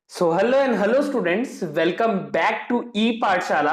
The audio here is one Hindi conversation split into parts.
So hello and hello students, welcome back to e Pathshala.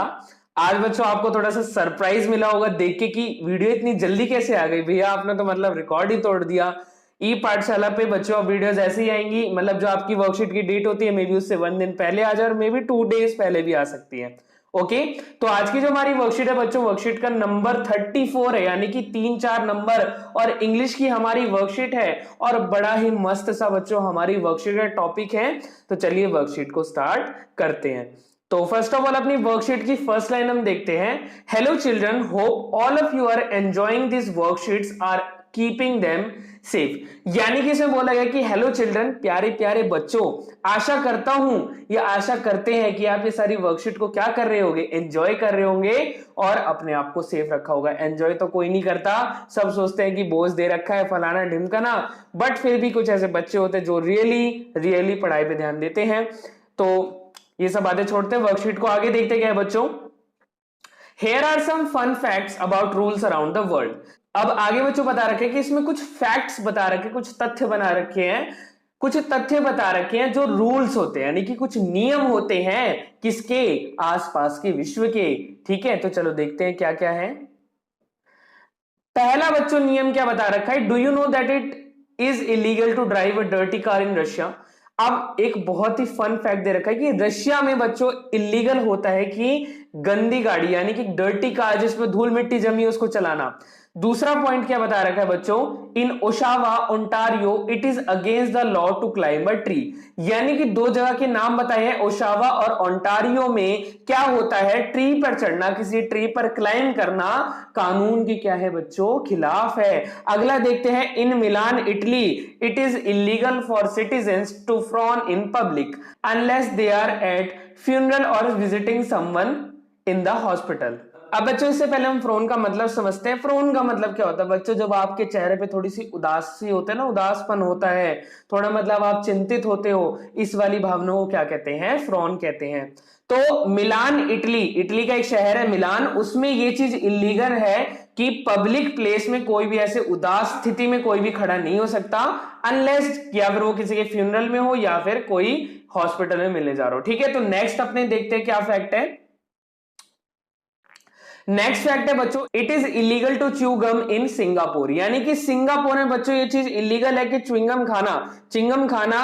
आज बच्चों आपको थोड़ा सा सरप्राइज मिला होगा देख के कि वीडियो इतनी जल्दी कैसे आ गई। भैया आपने तो मतलब रिकॉर्ड ही तोड़ दिया। ई पाठशाला पे बच्चों अब वीडियोस ऐसे ही आएंगी, मतलब जो आपकी वर्कशीट की डेट होती है मे बी उससे 1 दिन पहले आ जाए और मे बी 2 डेज पहले भी आ सकती है। ओके, तो आज की जो हमारी वर्कशीट है बच्चों, वर्कशीट का नंबर 34 है, यानी कि 3-4 नंबर और इंग्लिश की हमारी वर्कशीट है और बड़ा ही मस्त सा बच्चों हमारी वर्कशीट का टॉपिक है। तो चलिए वर्कशीट को स्टार्ट करते हैं। तो फर्स्ट ऑफ ऑल अपनी वर्कशीट की फर्स्ट लाइन हम देखते हैं। Hello children, hope all of you are enjoying this worksheets are keeping them safe. यानी कि इसमें बोला गया कि हेलो चिल्ड्रन, प्यारे प्यारे बच्चों, आशा करता हूं या आशा करते हैं कि आप ये सारी वर्कशीट को क्या कर रहे होंगे, एंजॉय कर रहे होंगे और अपने आप को सेफ रखा होगा। एंजॉय तो कोई नहीं करता, सब सोचते हैं कि बोझ दे रखा है फलाना ढिमकाना, बट फिर भी कुछ ऐसे बच्चे होते हैं जो रियली रियली पढ़ाई पे ध्यान देते हैं। तो ये सब बातें छोड़ते हैं, वर्कशीट को आगे देखते क्या है बच्चों। Here are some fun facts about rules around the world। अब आगे बच्चों बता रखे कि इसमें कुछ फैक्ट्स बता रखे, कुछ तथ्य बना रखे हैं, कुछ तथ्य बता रखे हैं जो रूल्स होते हैं, यानी कि कुछ नियम होते हैं किसके, आसपास के विश्व के। ठीक है, तो चलो देखते हैं क्या क्या है। पहला बच्चों नियम क्या बता रखा है, do you know that it is illegal to drive a dirty car in Russia. अब एक बहुत ही फन फैक्ट दे रखा है कि रशिया में बच्चों इलीगल होता है कि गंदी गाड़ी यानी कि डर्टी कार जिसमें धूल मिट्टी जमी है उसको चलाना। दूसरा पॉइंट क्या बता रखा है बच्चों, in Oshawa Ontario it is against the law to climb a tree. यानी कि दो जगह के नाम बताए हैं, ओशावा और ओंटारियो में क्या होता है, ट्री पर चढ़ना, किसी ट्री पर क्लाइंब करना कानून की क्या है बच्चों, खिलाफ है। अगला देखते हैं, in Milan Italy it is illegal for citizens to frown in public unless they are at funeral और visiting someone in the hospital. अब बच्चों इससे पहले हम फ्रोन का मतलब समझते हैं। फ्रोन का मतलब क्या होता है बच्चों, जब आपके चेहरे पे थोड़ी सी उदासी होते हैं ना, उदासपन होता है थोड़ा, मतलब आप चिंतित होते हो, इस वाली भावना को क्या कहते हैं, फ्रोन कहते हैं। तो मिलान इटली, इटली का एक शहर है मिलान, उसमें ये चीज इलीगल है कि पब्लिक प्लेस में कोई भी ऐसे उदास स्थिति में कोई भी खड़ा नहीं हो सकता, अनलेस या फिर वो किसी के फ्यूनरल में हो या फिर कोई हॉस्पिटल में मिलने जा रहा हो। ठीक है, तो नेक्स्ट अपने देखते हैं क्या फैक्ट है। नेक्स्ट फैक्ट है बच्चों, it is illegal to chew gum in Singapore. यानी कि सिंगापुर में बच्चों ये चीज इलीगल है कि च्युइंगम खाना, चिंगम खाना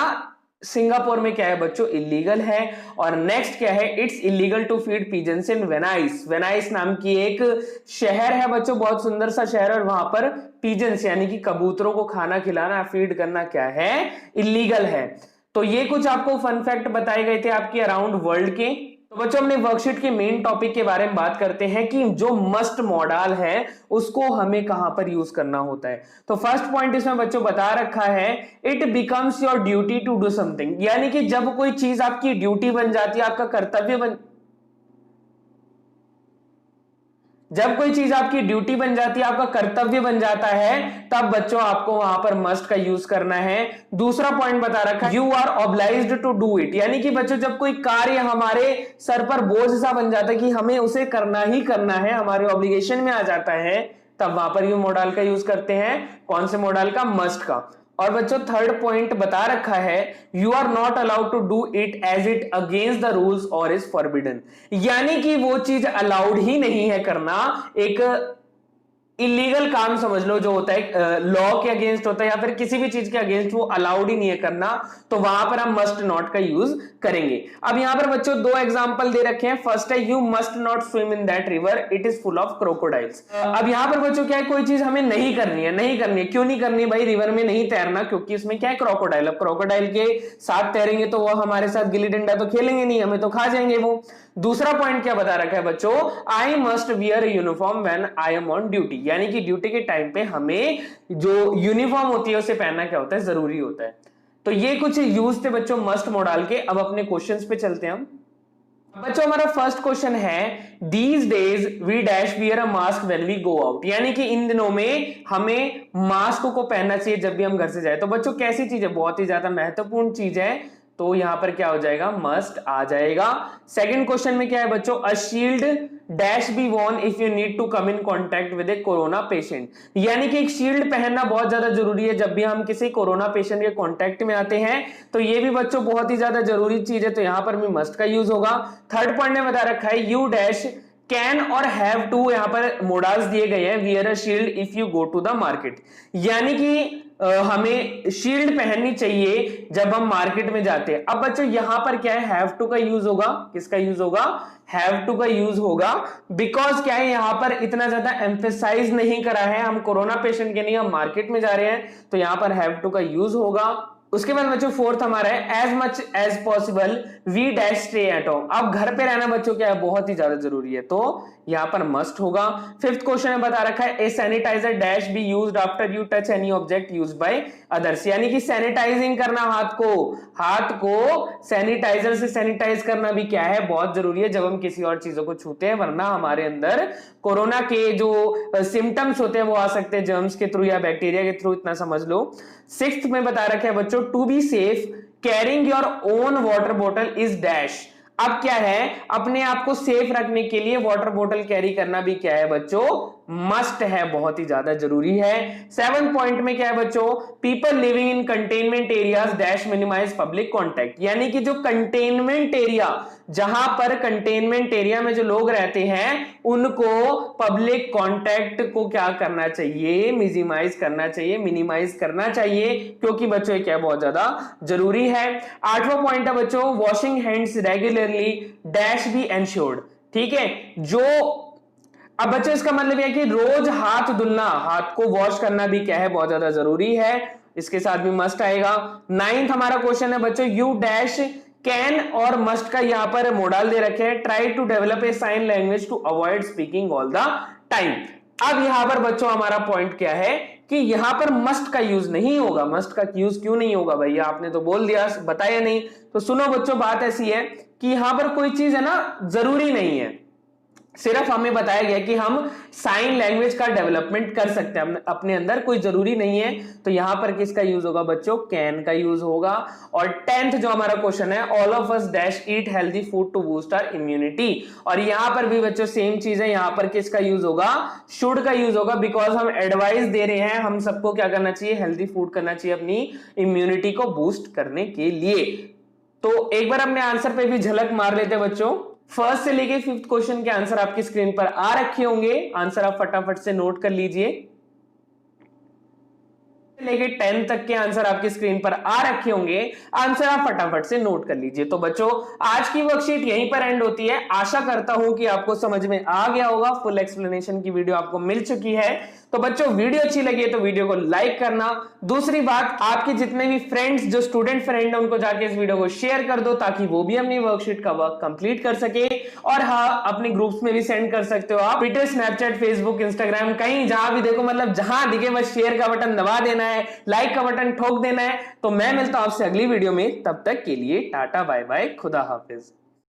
सिंगापुर में क्या है बच्चों, इलीगल है। और नेक्स्ट क्या है, it's illegal to feed pigeons in Venice. Venice नाम की एक शहर है बच्चों, बहुत सुंदर सा शहर, और वहां पर पिजन्स यानी कि कबूतरों को खाना खिलाना, फीड करना क्या है, इलीगल है। तो ये कुछ आपको फन फैक्ट बताए गए थे आपके अराउंड वर्ल्ड के। तो बच्चों अपने वर्कशीट के मेन टॉपिक के बारे में बात करते हैं कि जो मस्ट मॉडल है उसको हमें कहां पर यूज करना होता है। तो फर्स्ट पॉइंट इसमें बच्चों बता रखा है, it becomes your duty to do something. यानी कि जब कोई चीज आपकी ड्यूटी बन जाती है, आपका कर्तव्य बन, जब कोई चीज आपकी ड्यूटी बन जाती है, आपका कर्तव्य बन जाता है, तब बच्चों आपको वहां पर मस्ट का यूज करना है। दूसरा पॉइंट बता रखा है, you are obliged to do it. यानी कि बच्चों जब कोई कार्य हमारे सर पर बोझ सा बन जाता है कि हमें उसे करना ही करना है, हमारे ऑब्लिगेशन में आ जाता है, तब वहां पर यू मॉडल का यूज करते हैं। कौन से मॉडल का, मस्ट का। और बच्चों थर्ड पॉइंट बता रखा है, you are not allowed to do it as it against the rules और इज फॉरबिडन। यानी कि वो चीज अलाउड ही नहीं है करना, एक इलीगल काम समझ लो जो होता है, लॉ के अगेंस्ट होता है या फिर किसी भी चीज के अगेंस्ट, वो अलाउड ही नहीं है करना, तो वहां पर हम मस्ट नॉट का यूज करेंगे। अब यहां पर बच्चों दो एग्जांपल दे रखे हैं। फर्स्ट है, you must not swim in that river, it is full of crocodiles. अब यहां पर बच्चों क्या है, कोई चीज हमें नहीं करनी है, नहीं करनी है। क्यों नहीं करनी है भाई, रिवर में नहीं तैरना क्योंकि इसमें क्या है, क्रोकोडाइल। अब क्रोकोडाइल के साथ तैरेंगे तो वो हमारे साथ गिल्ली डंडा तो खेलेंगे नहीं, हमें तो खा जाएंगे वो। दूसरा पॉइंट क्या बता रखा है बच्चों, I must wear uniform when I am on duty. यानी कि ड्यूटी के टाइम पे हमें जो यूनिफॉर्म होती है उसे पहनना क्या होता है, जरूरी होता है। तो ये कुछ यूज थे बच्चों मस्ट मॉडल के। अब अपने क्वेश्चंस पे चलते हैं हम। बच्चों हमारा फर्स्ट क्वेश्चन है, these days we dash wear a mask when we go out. यानी कि इन दिनों में हमें मास्क को पहनना चाहिए जब भी हम घर से जाए। तो बच्चों कैसी चीज है, बहुत ही ज्यादा महत्वपूर्ण चीज है, तो यहां पर क्या हो जाएगा, मस्ट आ जाएगा। सेकंड क्वेश्चन में क्या है बच्चों, a shield dash be worn if you need to come in contact with a corona patient, यानी कि एक शील्ड पहनना बहुत ज्यादा जरूरी है जब भी हम किसी कोरोना पेशेंट के कॉन्टैक्ट में आते हैं। तो ये भी बच्चों बहुत ही ज्यादा जरूरी चीज है, तो यहां पर भी मस्ट का यूज होगा। थर्ड पॉइंट में बता रखा है यू डैश कैन और हैव टू, यहां पर मोडाल्स दिए गए हैं, wear a shield if you go to the market, यानी कि हमें शील्ड पहननी चाहिए जब हम मार्केट में जाते हैं। अब बच्चों यहां पर क्या है, हैव टू का यूज होगा। किसका यूज होगा, हैव टू का यूज होगा, बिकॉज क्या है यहां पर इतना ज्यादा एम्फेसाइज नहीं करा है, हम कोरोना पेशेंट के नहीं, हम मार्केट में जा रहे हैं, तो यहां पर हैव टू का यूज होगा। उसके बाद बच्चों फोर्थ हमारा है as much as possible we dash stay at home. अब घर पे रहना बच्चों क्या है, बहुत ही ज्यादा जरूरी है, तो यहां पर मस्ट होगा। फिफ्थ क्वेश्चन में बता रखा है A sanitiser dash be used after you touch any object used by others, यानी कि सैनिटाइजिंग करना, हाथ को सैनिटाइजर से सैनिटाइज करना भी क्या है, बहुत जरूरी है जब हम किसी और चीजों को छूते हैं, वरना हमारे अंदर कोरोना के जो सिम्टम्स होते हैं वो आ सकते हैं जर्म्स के थ्रू या बैक्टीरिया के थ्रू, इतना समझ लो। सिक्स्थ में बता रखा है बच्चों to be safe carrying your own water bottle is dash. अब क्या है, अपने आप को सेफ रखने के लिए वाटर बॉटल कैरी करना भी क्या है बच्चों, मस्ट है, बहुत ही ज्यादा जरूरी है। 7 पॉइंट में क्या है बच्चों, people living in containment areas dash minimize public contact, यानी कि जो कंटेनमेंट एरिया, जहां पर कंटेनमेंट एरिया में जो लोग रहते हैं उनको पब्लिक कॉन्टैक्ट को क्या करना चाहिए, मिनिमाइज करना चाहिए, मिनिमाइज करना चाहिए, क्योंकि बच्चों क्या बहुत ज्यादा जरूरी है। 8वां पॉइंट है बच्चों washing hands regularly dash B ensured, ठीक है। जो अब बच्चों इसका मतलब यह कि रोज हाथ धुलना, हाथ को वॉश करना भी क्या है, बहुत ज्यादा जरूरी है, इसके साथ भी मस्ट आएगा। 9th हमारा क्वेश्चन है बच्चों यू डैश कैन और मस्ट का यहां पर मोडाल दे रखे हैं, try to develop a sign language to avoid speaking all the time. अब यहां पर बच्चों हमारा पॉइंट क्या है कि यहां पर मस्ट का यूज नहीं होगा। मस्ट का यूज क्यों नहीं होगा भैया, आपने तो बोल दिया, बताया नहीं, तो सुनो बच्चों, बात ऐसी है कि यहां पर कोई चीज है ना जरूरी नहीं है, सिर्फ हमें बताया गया कि हम साइन लैंग्वेज का डेवलपमेंट कर सकते हैं अपने अंदर, कोई जरूरी नहीं है, तो यहां पर किसका यूज होगा बच्चों, कैन का यूज होगा। और 10th जो हमारा क्वेश्चन है all of us dash eat healthy food to boost our immunity, और यहां पर भी बच्चों सेम चीज है, यहां पर किसका यूज होगा, शुड का यूज होगा, बिकॉज हम एडवाइस दे रहे हैं, हम सबको क्या करना चाहिए, हेल्दी फूड करना चाहिए अपनी इम्यूनिटी को बूस्ट करने के लिए। तो एक बार अपने आंसर पे भी झलक मार लेते बच्चों। फर्स्ट से लेके 5th क्वेश्चन के आंसर आपकी स्क्रीन पर आ रखे होंगे, आंसर आप फटाफट से नोट कर लीजिए। लेके 10 तक के आंसर आपकी स्क्रीन पर आ रखे होंगे, आंसर आप फटाफट से नोट कर लीजिए। तो बच्चों आज की वर्कशीट यहीं पर एंड होती है, आशा करता हूं कि आपको समझ में आ गया होगा, फुल एक्सप्लेनेशन की वीडियो आपको मिल चुकी है। तो बच्चों वीडियो अच्छी लगी तो वीडियो को लाइक करना, दूसरी बात आपके जितने भी फ्रेंड्स जो स्टूडेंट फ्रेंड है उनको जाके इस वीडियो को शेयर कर दो ताकि वो भी अपनी वर्कशीट का वर्क कंप्लीट कर सके। और हाँ, अपने ग्रुप्स में भी सेंड कर सकते हो आप, ट्विटर, स्नैपचैट, फेसबुक, इंस्टाग्राम, कहीं जहां भी देखो, मतलब जहां दिखे बस शेयर का बटन दबा देना है, लाइक का बटन ठोक देना है। तो मैं मिलता हूं आपसे अगली वीडियो में, तब तक के लिए टाटा बाय बाय, खुदा हाफिज।